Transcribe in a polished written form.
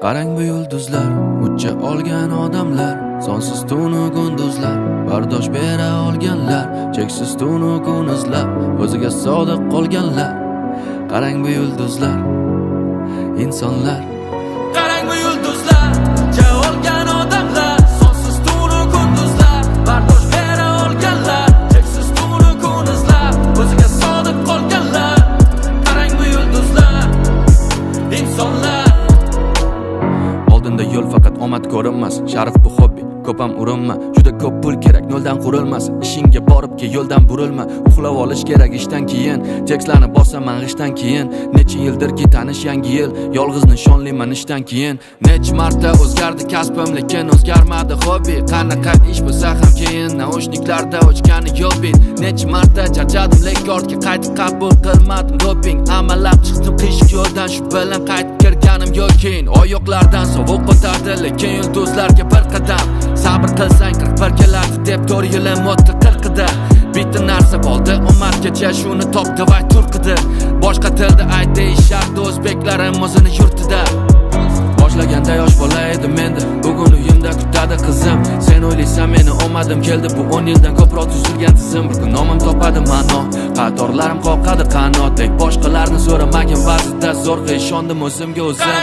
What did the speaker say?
Qarang bu yulduzlar, ucha olgan odamlar, sonsiz tunu kunduzlar, bardosh bera olganlar, cheksiz tunu kun izlab, o'ziga sodiq qolganlar. Qarang bu yulduzlar, insonlar. Qarang bu yulduzlar, ucha olgan odamlar, sonsiz tunu kunduzlar, bardosh bera olganlar, cheksiz tunu kun izlab, o'ziga sodiq qolganlar. Qarang bu yulduzlar, insonlar. Oldinda yo'l faqat omad ko'rinmas, sharaf bu hobbi, ko'p ham urinma. Juda ko'p pul kerak, noldan qurilmas. Ishingga borib ke yo'ldan burilma. Uxlab olish kerak ishdan keyin, tekstlarni bosaman g'ishdan keyin. Necha yildirki tanish yangi yil, yolg'iz nishonliman ishdan keyin. Necha marta o'zgardi kasbim, lekin o'zgarmadi hobbi. Qanaqa ish bo'lsa ham keyin, naushniklarda o'chgani yo'q bit. Necha marta charchadim, lekin ortga qaytib qabul qilmadim doping. Amallab chiqdim qiyshiq yo'ldan, shu bilan qaytib kirganim yo'q keyin. Oyoqlardan sovuq o'tardi, lekin yulduzlarga bir qadam. Sabr qilsang 41 keladi deb 4 yilim o'tdi 40da. Bitta narsa bo'ldi, omadgacha shuni topdi va turqidi. Boshqa tilda ayt deyishardi o'zbeklarimiz o'zini yurtida. Boshlaganda yosh bola edim endi, bugun uyimda kutadi qizim. Sen o'ylaysan meni omadim keldi, bu 10 yildan ko'proq tuzilgan tizim. Bir kun nomim topadi ma'no, qatorlarim qoqadi qanotdek. Boshqalarni so'ramagin ba'zida zo'rg'a ishondim o'zimga o'zim.